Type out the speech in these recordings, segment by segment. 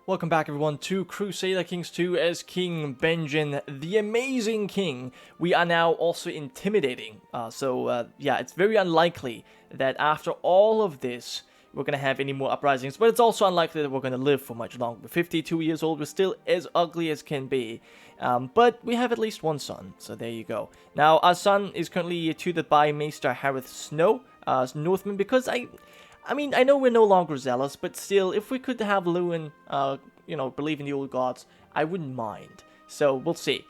Welcome back everyone to Crusader Kings 2 as King Benjen, the amazing king. We are now also intimidating, yeah, it's very unlikely that after all of this we're going to have any more uprisings, but it's also unlikely that we're going to live for much longer. We're 52 years old, we're still as ugly as can be, but we have at least one son, so there you go. Now, our son is currently tutored by Maester Harith Snow, Northman, because I mean, I know we're no longer zealous, but still, if we could have Lewin, believe in the old gods, I wouldn't mind. So, we'll see.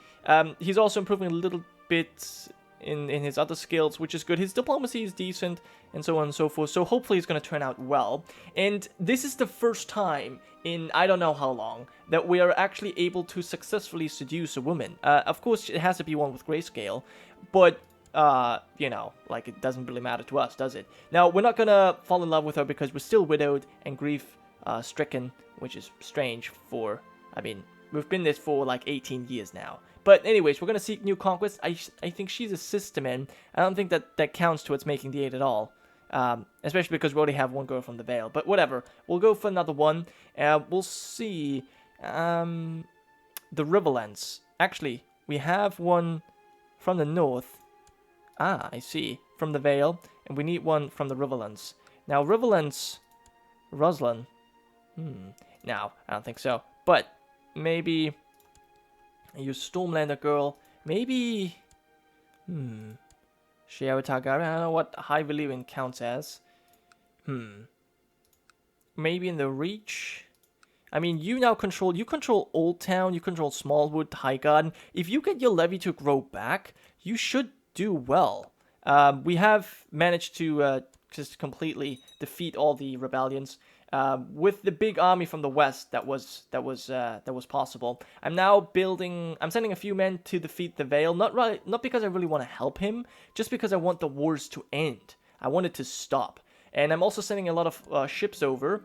He's also improving a little bit in his other skills, which is good. His diplomacy is decent, and so on and so forth. So, hopefully it's going to turn out well. And this is the first time in I don't know how long that we are actually able to successfully seduce a woman. Of course, it has to be one with grayscale, but like it doesn't really matter to us, does it? Now, we're not gonna fall in love with her because we're still widowed and grief stricken, which is strange for, I mean, we've been this for like 18 years now. But anyways, we're gonna seek new conquests. I think she's a sister man. I don't think that counts towards making the 8 at all. Especially because we already have one girl from the Vale. But whatever, we'll go for another one. We'll see. The Riverlands. Actually, we have one from the north. Ah, I see. From the Vale. And we need one from the Riverlands. Now, Riverlands... Ruslan. No, I don't think so. But, maybe... I use Stormlander girl. Maybe... CK2. I don't know what High Valyrian counts as. Maybe in the Reach... I mean, you control Old Town, you control Smallwood, Highgarden. If you get your levy to grow back, you should do well. We have managed to just completely defeat all the rebellions with the big army from the west. That was possible. I'm sending a few men to defeat the Vale. Not because I really want to help him, just because I want the wars to end. I want it to stop. And I'm also sending a lot of ships over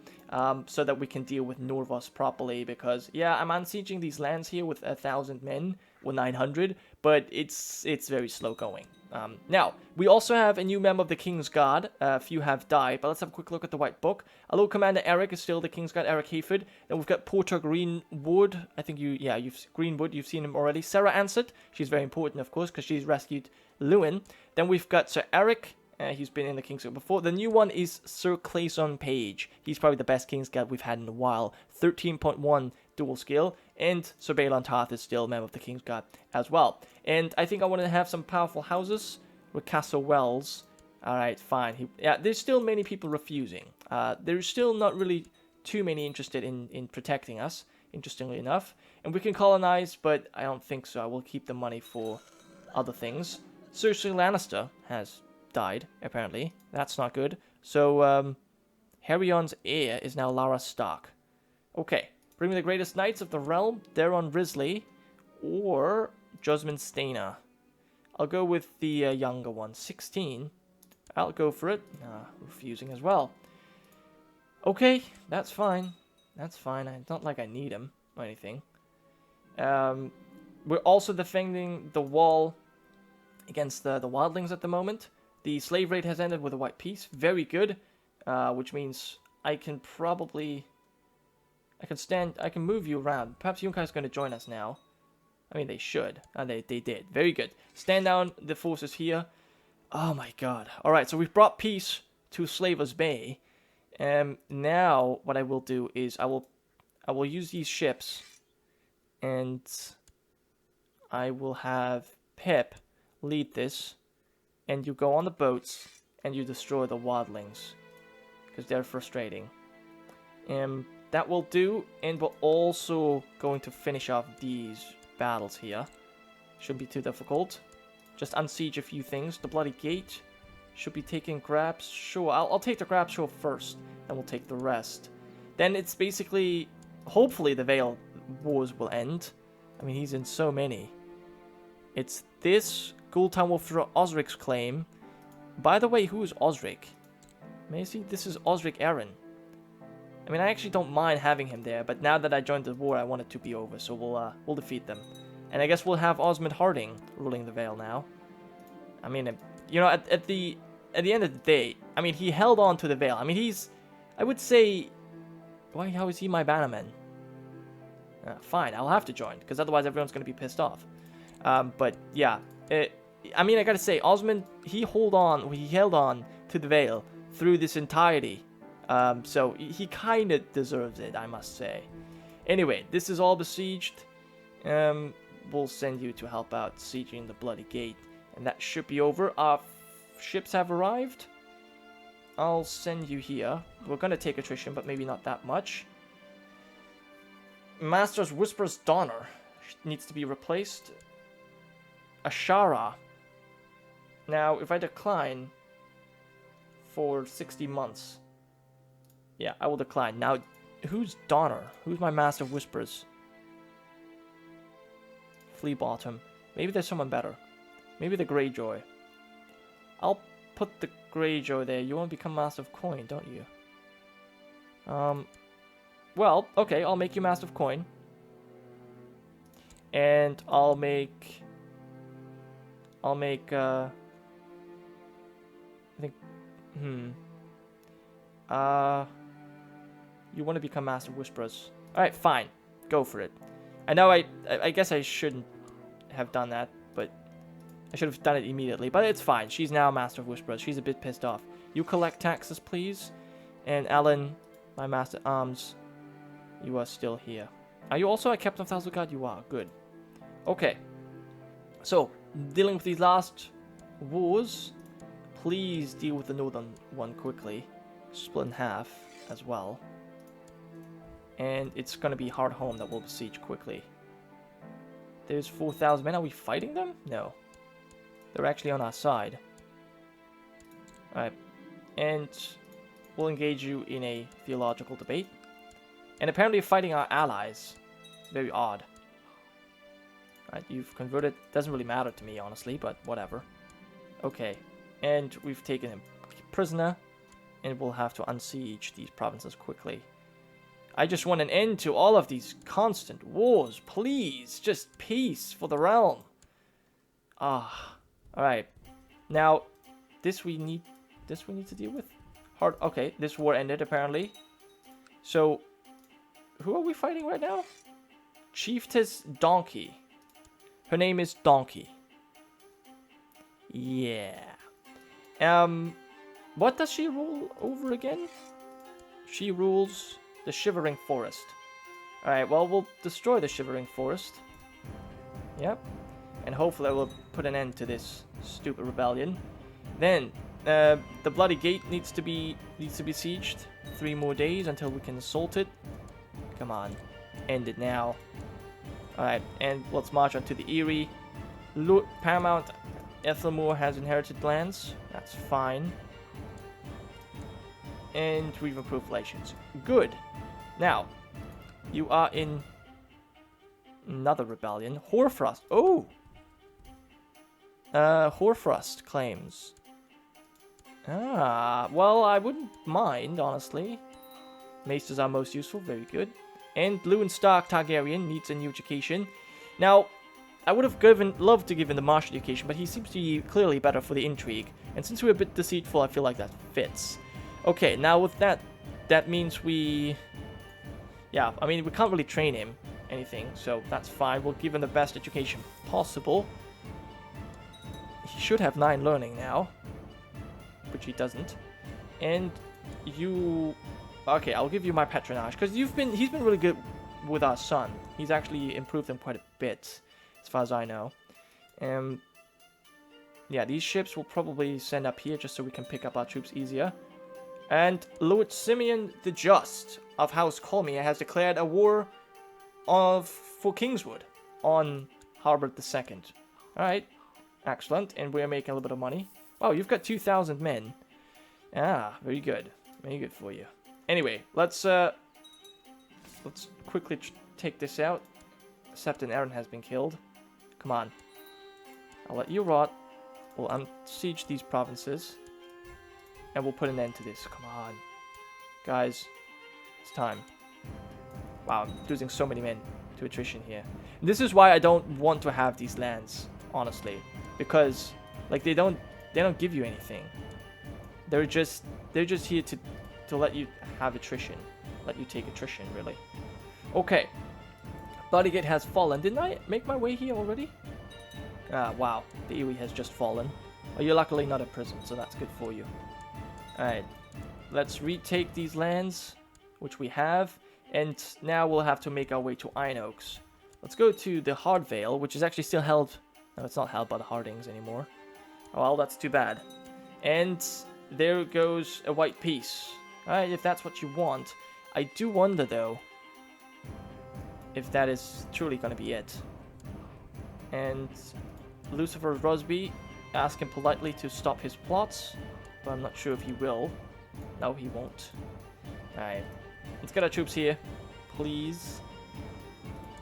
so that we can deal with Norvos properly. Because, yeah, I'm unsieging these lands here with 1,000 men, or 900, but it's very slow going. Now, we also have a new member of the King's Guard. A few have died, but let's have a quick look at the White Book. Although Commander Eric is still the King's Guard, Eric Hayford. Then we've got Porter Greenwood. I think Greenwood, you've seen him already. Sarah Ansett, she's very important, of course, because she's rescued Lewin. Then we've got Sir Eric. He's been in the King's Guard before. The new one is Sir Clayson Page. He's probably the best King's Guard we've had in a while. 13.1 dual skill. And Sir Balon Tarth is still a member of the King's Guard as well. And I think I want to have some powerful houses with Castle Wells. Alright, fine. There's still many people refusing. There's still not really too many interested in protecting us, interestingly enough. And we can colonize, but I don't think so. I will keep the money for other things. Cersei Lannister has died, apparently. That's not good. So, Harryon's heir is now Lara Stark. Okay. Bring me the greatest knights of the realm, Daron Risley, or Josmin Stainer. I'll go with the younger one, 16. I'll go for it. Refusing as well. Okay, that's fine. That's fine. It's not like I need him or anything. We're also defending the wall against the wildlings at the moment. The slave raid has ended with a white peace. Very good. Which means I can probably... I can move you around. Perhaps Gironca is going to join us now. I mean, they should. They did. Very good. Stand down the forces here. Oh my god. Alright, so we've brought peace to Slaver's Bay. Now, what I will do is I will use these ships. And I will have Pip lead this. And you go on the boats. And you destroy the wildlings. Because they're frustrating. That will do, and we're also going to finish off these battles here. Shouldn't be too difficult. Just unsiege a few things. The Bloody Gate should be taking grabs. Sure, I'll take the grab show first, and we'll take the rest. Then it's basically, hopefully the Vale Wars will end. I mean, he's in so many. It's this, Ghoultown will throw Osric's claim. By the way, who is Osric? May I see? This is Osric Aaron. I mean, I actually don't mind having him there, but now that I joined the war, I want it to be over, so we'll defeat them. And I guess we'll have Osmond Harding ruling the Vale now. I mean, you know, at the end of the day, I mean, he held on to the Vale. I mean, I would say, how is he my bannerman? Fine, I'll have to join, because otherwise everyone's going to be pissed off. But yeah, I mean, I gotta say, Osmond, he held on to the Vale through this entirety. So he kind of deserves it, I must say. Anyway, this is all besieged. We'll send you to help out sieging the Bloody Gate. And that should be over. Our ships have arrived. I'll send you here. We're gonna take attrition, but maybe not that much. Master's Whisper's Donner needs to be replaced. Ashara. Now, if I decline for 60 months... Yeah, I will decline. Now, who's Donner? Who's my Master of Whispers? Flea Bottom. Maybe there's someone better. Maybe the Greyjoy. I'll put the Greyjoy there. You want to become Master of Coin, don't you? Well, okay, I'll make you Master of Coin. And I'll make, I think, you want to become Master of Whisperers. Alright, fine. Go for it. I know I guess I shouldn't have done that, but I should have done it immediately. But it's fine. She's now Master of Whisperers. She's a bit pissed off. You collect taxes, please. And Alan, my Master at Arms, you are still here. Are you also a Captain of Thousands? You are. Good. Okay. So, dealing with these last wars, please deal with the northern one quickly. Split in half as well. And it's going to be Hard Home that will besiege quickly. There's 4,000 men. Are we fighting them? No. They're actually on our side. Alright. And we'll engage you in a theological debate. And apparently you're fighting our allies. Very odd. Alright, you've converted. Doesn't really matter to me, honestly, but whatever. Okay. And we've taken him prisoner. And we'll have to unsiege these provinces quickly. I just want an end to all of these constant wars. Please, just peace for the realm. Alright. Now, this we need to deal with. Okay, this war ended apparently. So, who are we fighting right now? Chiefess Donkey. Her name is Donkey. Yeah. What does she rule over again? She rules the Shivering Forest. Alright, well, we'll destroy the Shivering Forest. Yep. And hopefully that will put an end to this stupid rebellion. Then, the Bloody Gate needs to be sieged. 3 more days until we can assault it. Come on. End it now. Alright, and let's march on to the Eyrie. Paramount Ethelmoor has inherited lands. That's fine. And we've improved relations. Good. Now, you are in another rebellion. Hoarfrost. Oh! Hoarfrost claims. Well, I wouldn't mind, honestly. Maesters are most useful. Very good. And Lewin Stark-Targaryen needs a new education. Now, I would have loved to give him the martial education, but he seems to be clearly better for the intrigue. And since we're a bit deceitful, I feel like that fits. Okay, now with that, that means we... Yeah, I mean, we can't really train him anything, so that's fine. We'll give him the best education possible. He should have 9 learning now, which he doesn't. And you... Okay, I'll give you my patronage, because he's been really good with our son. He's actually improved him quite a bit, as far as I know. Yeah, these ships will probably send up here just so we can pick up our troops easier. And Lord Simeon the Just of House Colmia has declared a war for Kingswood on Harbor II. Alright, excellent, and we're making a little bit of money. Wow, you've got 2,000 men. Very good. Very good for you. Anyway, let's quickly take this out. Septon Aaron has been killed. Come on. I'll let you rot. We'll unsiege these provinces. And we'll put an end to this. Come on. Guys, it's time. Wow, I'm losing so many men to attrition here. And this is why I don't want to have these lands, honestly. Because, like, they don't give you anything. They're just here to let you have attrition. Let you take attrition, really. Okay. Bodygate has fallen. Didn't I make my way here already? Ah, wow. The Iwi has just fallen. Oh, you're luckily not a prison, so that's good for you. Alright. Let's retake these lands, which we have. And now we'll have to make our way to Iron Oaks. Let's go to the Hard Vale, which is actually still held... No, it's not held by the Hardings anymore. Oh, well, that's too bad. And there goes a white piece. Alright, if that's what you want. I do wonder, though, if that is truly going to be it. And Lucifer Rosby, ask him politely to stop his plots, but I'm not sure if he will. No, he won't. Alright, let's get our troops here, please.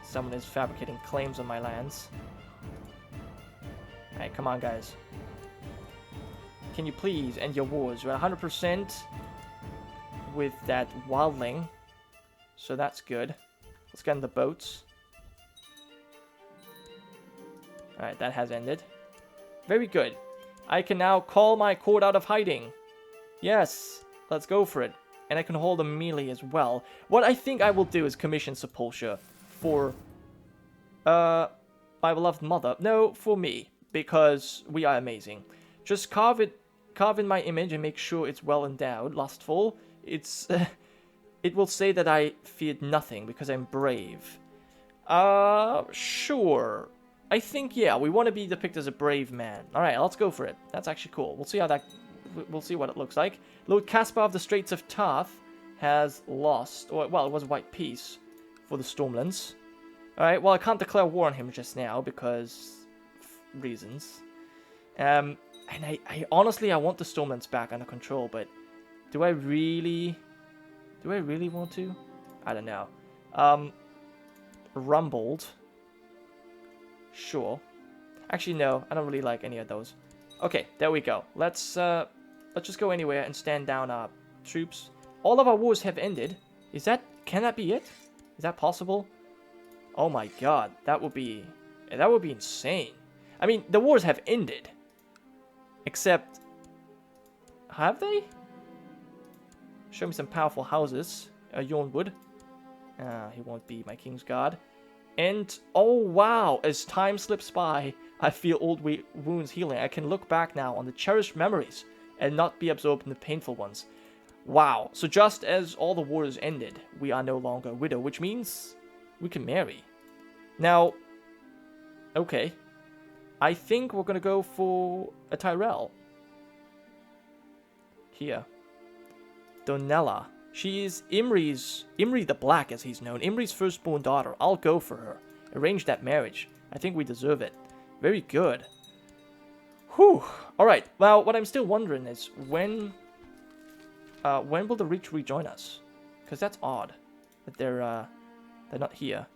Someone is fabricating claims on my lands. Alright, come on, guys. Can you please end your wars? We're 100% with that wildling, so that's good. Let's get in the boats. Alright, that has ended. Very good. I can now call my court out of hiding. Yes, let's go for it. And I can hold a melee as well. What I think I will do is commission Sepulchre for my beloved mother. No, for me, because we are amazing. Just carve in my image and make sure it's well endowed. Lustful. It's it will say that I feared nothing because I'm brave. Sure. I think, yeah, we want to be depicted as a brave man. Alright, let's go for it. That's actually cool. We'll see how that... We'll see what it looks like. Lord Caspar of the Straits of Tarth has lost... Or, well, it was a white piece for the Stormlands. Alright, well, I can't declare war on him just now because... reasons. And I honestly, I want the Stormlands back under control, but... Do I really want to? I don't know. Rumbled... Sure. Actually, no. I don't really like any of those. Okay, there we go. Let's just go anywhere and stand down our troops. All of our wars have ended. Can that be it? Is that possible? Oh my god, that would be insane. I mean, the wars have ended. Except, have they? Show me some powerful houses. Yornwood. He won't be my King's Guard. And, oh wow, as time slips by, I feel old wounds healing. I can look back now on the cherished memories and not be absorbed in the painful ones. Wow, so just as all the wars ended, we are no longer a widow, which means we can marry. Now, okay, I think we're gonna go for a Tyrell. Here. Donella. She is Imri the Black, as he's known, Imri's firstborn daughter. I'll go for her. Arrange that marriage. I think we deserve it. Very good. Whew. Alright, well, what I'm still wondering is, when will the Reach rejoin us? Because that's odd, that they're not here.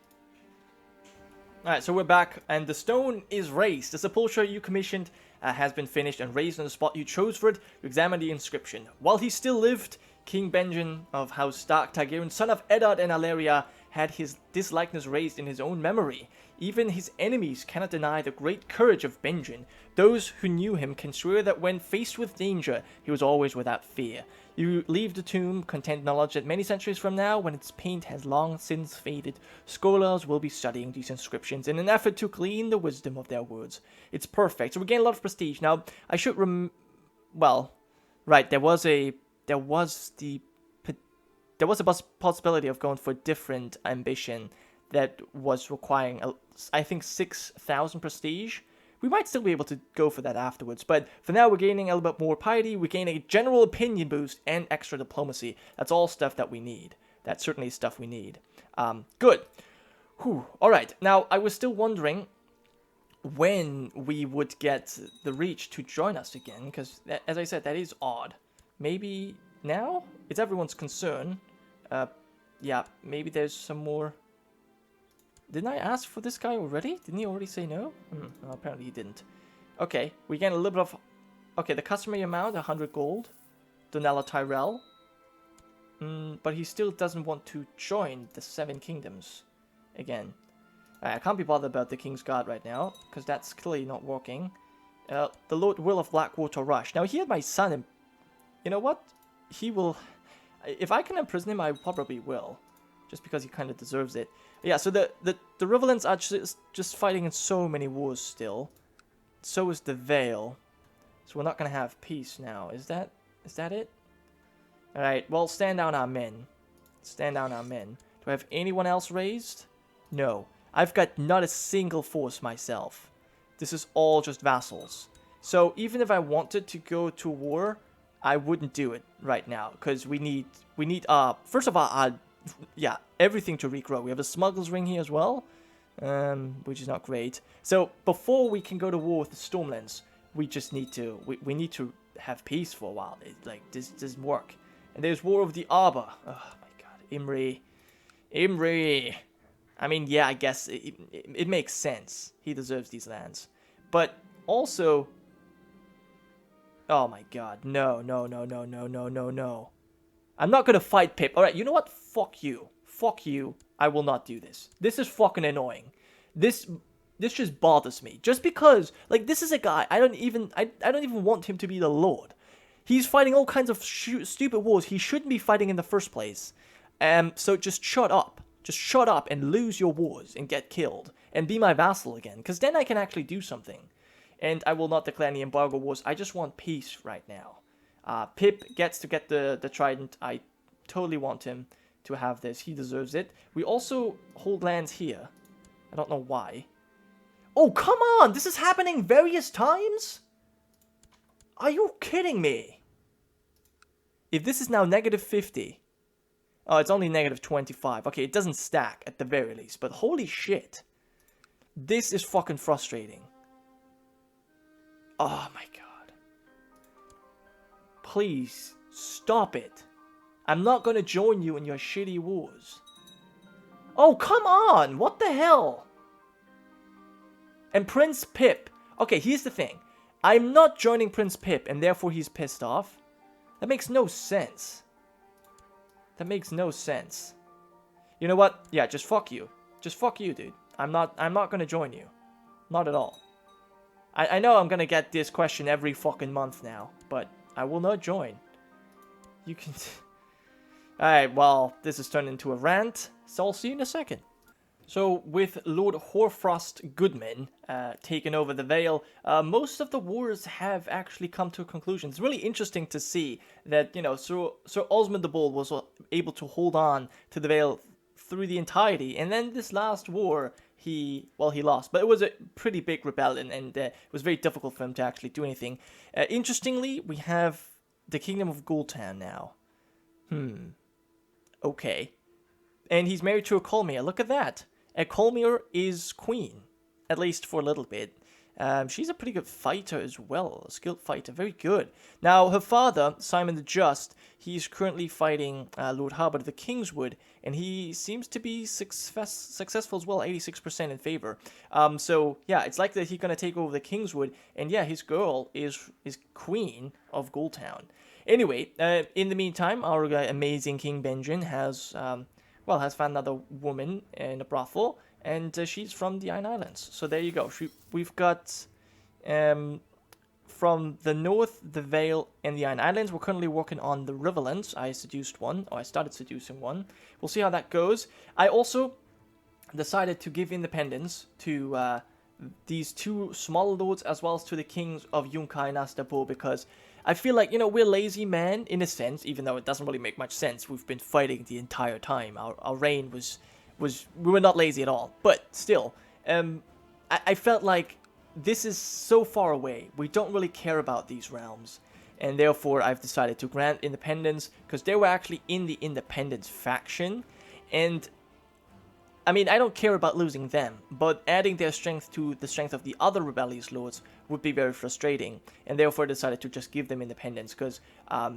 Alright, so we're back, and the stone is raised. The sepulchre you commissioned has been finished and raised on the spot you chose for it. You examine the inscription. While he still lived, King Benjen of House Stark-Targaryen, son of Eddard and Alleria, had this likeness raised in his own memory. Even his enemies cannot deny the great courage of Benjen. Those who knew him can swear that when faced with danger, he was always without fear. You leave the tomb, content knowledge that many centuries from now, when its paint has long since faded, scholars will be studying these inscriptions in an effort to glean the wisdom of their words. It's perfect, so we gain a lot of prestige. Now, I should well, right, there was a possibility of going for a different ambition that was requiring, I think, 6,000 prestige. We might still be able to go for that afterwards, but for now we're gaining a little bit more piety, we're gaining a general opinion boost, and extra diplomacy. That's all stuff that we need. That's certainly stuff we need. Good. Whew. Alright, now I was still wondering when we would get the Reach to join us again, because, as I said, that is odd. Maybe now? It's everyone's concern. Yeah, maybe there's some more... Didn't I ask for this guy already? Didn't he already say no? Well, apparently he didn't. Okay, we get a little bit of... Okay, the customary amount, 100 gold. Donella Tyrell. But he still doesn't want to join the Seven Kingdoms again. I can't be bothered about the King's Guard right now, because that's clearly not working. The Lord Will of Blackwater Rush. Now, he had my son, and you know what? He will... If I can imprison him, I probably will. just because he kind of deserves it. But yeah, so the Riverlands are just fighting in so many wars still. So is the Vale. So we're not gonna have peace now. Is that it? Alright, well, stand down our men. Stand down our men. Do I have anyone else raised? No. I've got not a single force myself. This is all just vassals. So even if I wanted to go to war, I wouldn't do it right now. Because we need, first of all, yeah, everything to regrow. We have a smuggler's ring here as well. Which is not great. So before we can go to war with the Stormlands, we just need to, we need to have peace for a while. This doesn't work. And there's War of the Arbor. Oh my god, Imri. I mean, yeah, I guess it makes sense. He deserves these lands. But also, oh my god, no. I'm not gonna fight Pip. Alright, you know what? Fuck you. Fuck you. I will not do this. This is fucking annoying. This just bothers me. Just because, like, this is a guy, I don't even want him to be the Lord. He's fighting all kinds of stupid wars he shouldn't be fighting in the first place. So just shut up. Just shut up and lose your wars and get killed. And be my vassal again. Because then I can actually do something. And I will not declare any embargo wars. I just want peace right now. Pip gets to get the trident. I totally want him to have this. He deserves it. We also hold lands here. I don't know why. Oh, come on! This is happening various times? Are you kidding me? If this is now negative 50... Oh, it's only negative 25. Okay, it doesn't stack at the very least. But holy shit. This is fucking frustrating. Oh my god. Please, stop it. I'm not gonna join you in your shitty wars. Oh, come on! What the hell? And Prince Pip. Okay, here's the thing. I'm not joining Prince Pip, and therefore he's pissed off. That makes no sense. That makes no sense. You know what? Yeah, just fuck you. Just fuck you, dude. I'm not gonna join you. Not at all. I know I'm gonna get this question every fucking month now, but I will not join. You can... Alright, well, this has turned into a rant, so I'll see you in a second. So, with Lord Hoarfrost Goodman taking over the Vale, most of the wars have actually come to a conclusion. It's really interesting to see that, you know, Sir Osmond the Bold was able to hold on to the Vale through the entirety, and then this last war, he lost. But it was a pretty big rebellion, and it was very difficult for him to actually do anything. Interestingly, we have the Kingdom of Gultan now. Okay. And he's married to a Colmere. Look at that. A Colmere is queen. At least for a little bit. She's a pretty good fighter as well. A skilled fighter. Very good. Now, her father, Simon the Just, he's currently fighting Lord Harbert of the Kingswood. And he seems to be successful as well. 86% in favor. So, yeah, it's likely that he's going to take over the Kingswood. And yeah, his girl is queen of Gultown. Anyway, in the meantime, our amazing King Benjen has found another woman in a brothel, and she's from the Iron Islands. So there you go. We've got from the north, the Vale, and the Iron Islands. We're currently working on the Riverlands. I started seducing one. We'll see how that goes. I also decided to give independence to these two smaller lords, as well as to the kings of Gironca and Astapor, because I feel like, you know, we're lazy men in a sense, even though it doesn't really make much sense. We've been fighting the entire time. Our reign was we were not lazy at all. But still, I felt like this is so far away. We don't really care about these realms. And therefore, I've decided to grant independence, because they were actually in the independence faction. And I mean, I don't care about losing them, but adding their strength to the strength of the other rebellious lords would be very frustrating, and therefore I decided to just give them independence, because I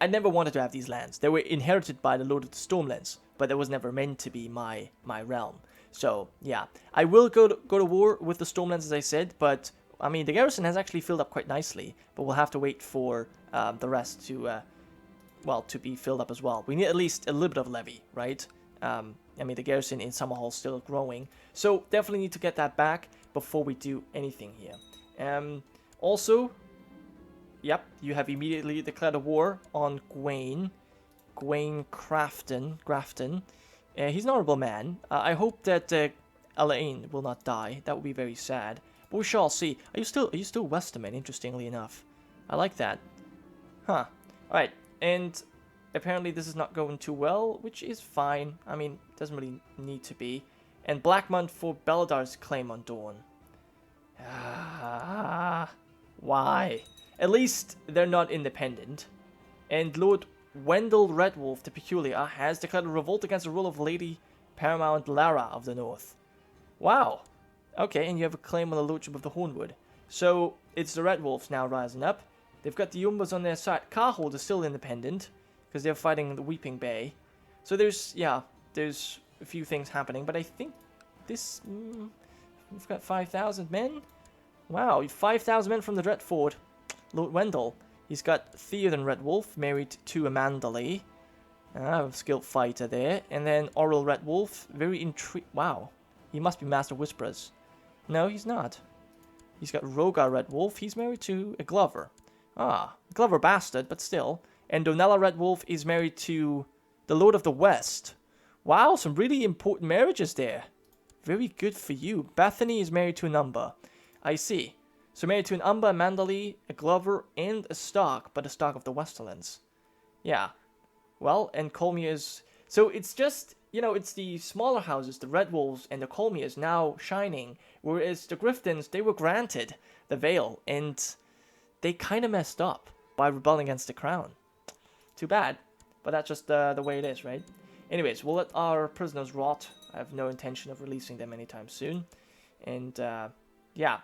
never wanted to have these lands. They were inherited by the Lord of the Stormlands, but that was never meant to be my realm. So, yeah, I will go to war with the Stormlands, as I said, but, I mean, the garrison has actually filled up quite nicely, but we'll have to wait for the rest to be filled up as well. We need at least a little bit of levy, right? I mean, the garrison in Summerhall is still growing. So, definitely need to get that back before we do anything here. Also, yep, you have immediately declared a war on Grafton. He's an honorable man. I hope that Elaine will not die. That would be very sad. But we shall see. Are you still Westerman, interestingly enough? I like that. Huh. Alright, and apparently this is not going too well, which is fine. I mean, doesn't really need to be. And Blackmont for Beladar's claim on Dawn. Why? At least they're not independent. And Lord Wendell Redwolf the Peculiar has declared a revolt against the rule of Lady Paramount Lara of the North. Wow. Okay, and you have a claim on the Lordship of the Hornwood. So, it's the Red Wolves now rising up. They've got the Umbas on their side. Carhold is still independent, because they're fighting the Weeping Bay. So there's a few things happening, but I think this... we've got 5,000 men? Wow, 5,000 men from the Dreadfort. Lord Wendell. He's got Theoden Redwolf, married to Amanda Lee. A skilled fighter there. And then R+L Redwolf, very intrigued. Wow, he must be Master Whisperers. No, he's not. He's got Rogar Redwolf, he's married to a Glover. Glover bastard, but still. And Donella Redwolf is married to the Lord of the West. Wow, some really important marriages there. Very good for you. Bethany is married to an Umber. I see. So married to an Umber, a Manderly, a Glover, and a Stark, but a Stark of the Westerlands. Yeah. Well, and Colmere is... So it's just, it's the smaller houses, the Red Wolves and the Colmeres now shining, whereas the Griftons, they were granted the Veil, and they kind of messed up by rebelling against the crown. Too bad, but that's just the way it is, right? Anyways, we'll let our prisoners rot. I have no intention of releasing them anytime soon. And, yeah.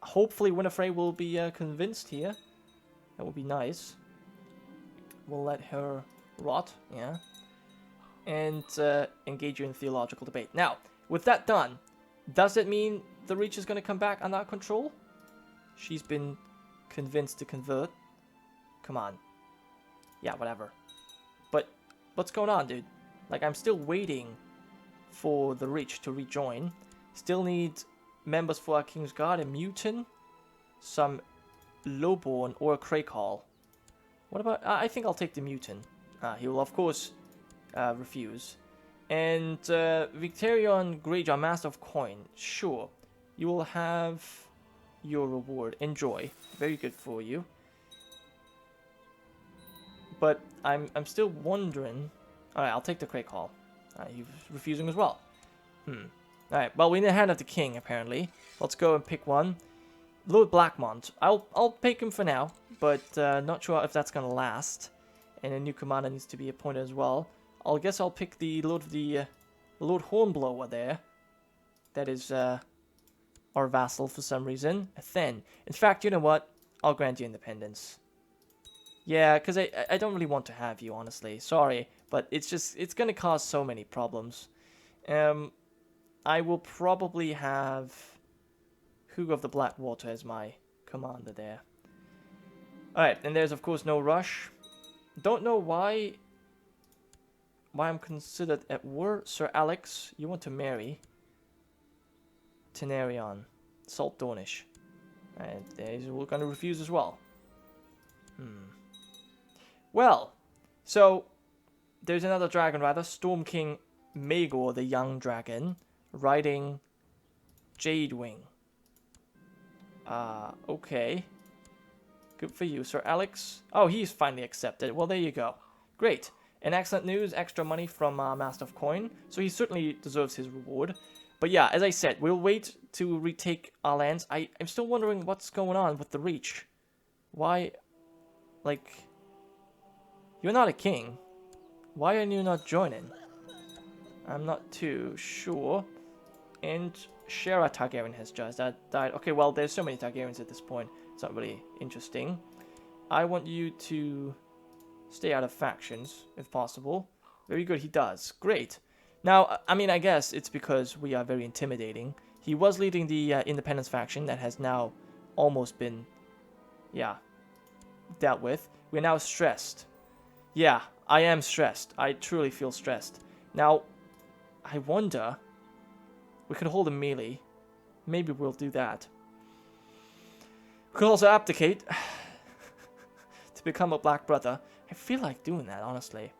Hopefully Winifred will be convinced here. That would be nice. We'll let her rot, yeah. And engage you in theological debate. Now, with that done, does it mean the Reach is going to come back under our control? She's been convinced to convert. Come on. Yeah, whatever. But what's going on, dude? Like, I'm still waiting for the Reach to rejoin. Still need members for our King's Guard, a Mutant, some Lowborn, or a Crakehall. What about... I think I'll take the Mutant. He will, of course, refuse. And Victorion Greyjaw, Master of Coin. Sure. You will have your reward. Enjoy. Very good for you. But I'm still wondering... Alright, I'll take the Crakehall. He's refusing as well. Alright, well, we're in the hand of the king, apparently. Let's go and pick one. Lord Blackmont. I'll pick him for now, but not sure if that's going to last. And a new commander needs to be appointed as well. I guess I'll pick the Lord Hornblower there. That is our vassal for some reason. Then, in fact, you know what? I'll grant you independence. Yeah, because I don't really want to have you, honestly. Sorry, but it's going to cause so many problems. I will probably have Hugo of the Blackwater as my commander there. Alright, and there's of course no rush. Don't know why I'm considered at war. Sir Alex, you want to marry Tenerion, Salt Dornish. And he's going to refuse as well. Well, so there's another dragon rather, Storm King Maegor the Young Dragon, riding Jadewing. Okay. Good for you, Sir Alex. Oh, he's finally accepted. Well, there you go. Great. And excellent news, extra money from Master of Coin. So he certainly deserves his reward. But yeah, as I said, we'll wait to retake our lands. I'm still wondering what's going on with the Reach. Why, like, you're not a king. Why are you not joining? I'm not too sure. And Shera Targaryen has just died. Okay, well, there's so many Targaryens at this point. It's not really interesting. I want you to stay out of factions, if possible. Very good, he does. Great. Now, I mean, I guess it's because we are very intimidating. He was leading the Independence faction that has now almost been, yeah, dealt with. We're now stressed. Yeah, I am stressed. I truly feel stressed. Now, I wonder... We could hold a melee. Maybe we'll do that. We could also abdicate to become a Black Brother. I feel like doing that, honestly.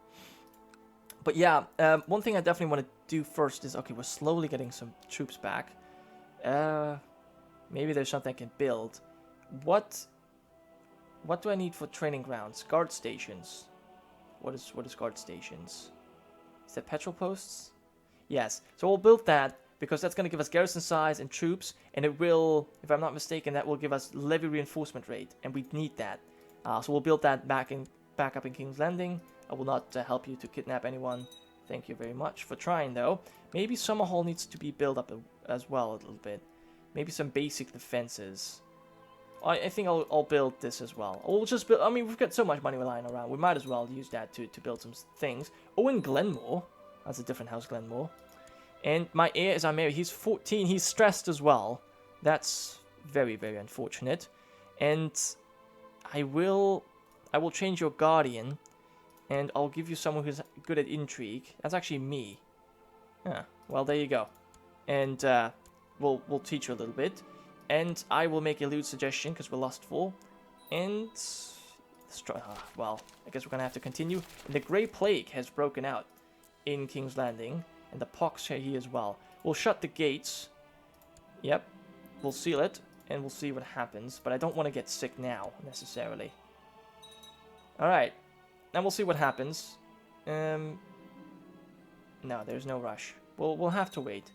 But yeah, one thing I definitely want to do first is, okay, we're slowly getting some troops back. Maybe there's something I can build. What do I need for training grounds? Guard stations. What is guard stations? Is that petrol posts? Yes. So we'll build that because that's going to give us garrison size and troops, and it will, if I'm not mistaken, that will give us levy reinforcement rate, and we need that. So we'll build that back up in King's Landing. I will not help you to kidnap anyone. Thank you very much for trying, though. Maybe Summer Hall needs to be built up as well a little bit. Maybe some basic defenses. I think I'll build this as well. We'll just build. I mean, we've got so much money lying around. We might as well use that to build some things. Owen Glenmore. That's a different house, Glenmore. And my heir is Amiri. He's 14. He's stressed as well. That's very, very unfortunate. And I will change your guardian, and I'll give you someone who's good at intrigue. That's actually me. Yeah. Well, there you go. And we'll teach you a little bit. And I will make a lewd suggestion because we're lustful. And well, I guess we're gonna have to continue. And the Grey Plague has broken out in King's Landing, and the pox are here as well. We'll shut the gates. Yep, we'll seal it, and we'll see what happens. But I don't want to get sick now necessarily. All right, and we'll see what happens. No, there's no rush. We'll have to wait.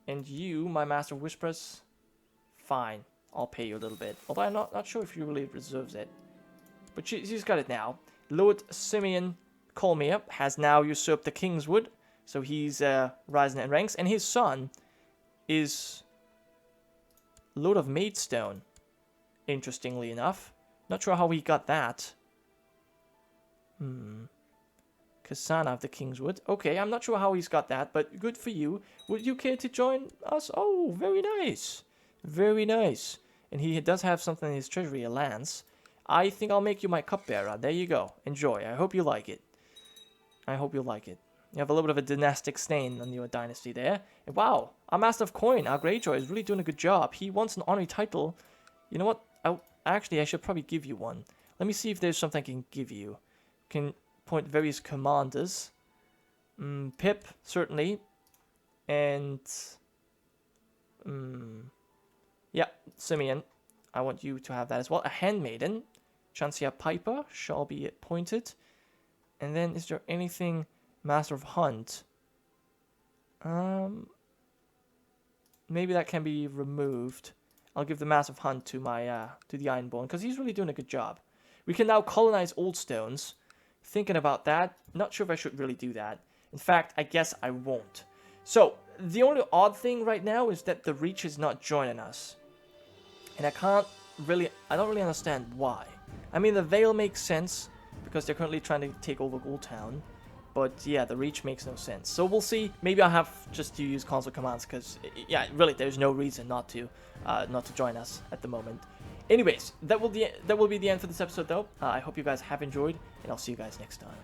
And you, my Master of Whispers. Fine, I'll pay you a little bit. Although I'm not sure if you really deserves it. But she's got it now. Lord Simeon Colmere has now usurped the Kingswood. So he's rising in ranks. And his son is Lord of Maidstone. Interestingly enough. Not sure how he got that. Kasana of the Kingswood. Okay, I'm not sure how he's got that. But good for you. Would you care to join us? Oh, very nice. Very nice. And he does have something in his treasury, a lance. I think I'll make you my cupbearer. There you go. Enjoy. I hope you like it. I hope you like it. You have a little bit of a dynastic stain on your dynasty there. And wow, our Master of Coin, our Greyjoy, is really doing a good job. He wants an honorary title. You know what? Actually, I should probably give you one. Let me see if there's something I can give you. Can point various commanders. Pip, certainly. And... yeah, Simeon, I want you to have that as well. A handmaiden, Chancia Piper, shall be appointed. And then, is there anything, Master of Hunt? Maybe that can be removed. I'll give the Master of Hunt to my to the Ironborn because he's really doing a good job. We can now colonize Oldstones. Thinking about that, not sure if I should really do that. In fact, I guess I won't. So the only odd thing right now is that the Reach is not joining us. And I don't really understand why. I mean, the Vale makes sense, because they're currently trying to take over Goldtown. But yeah, the Reach makes no sense. So we'll see. Maybe I'll have just to use console commands, because yeah, really, there's no reason not to join us at the moment. Anyways, that will be the end for this episode, though. I hope you guys have enjoyed, and I'll see you guys next time.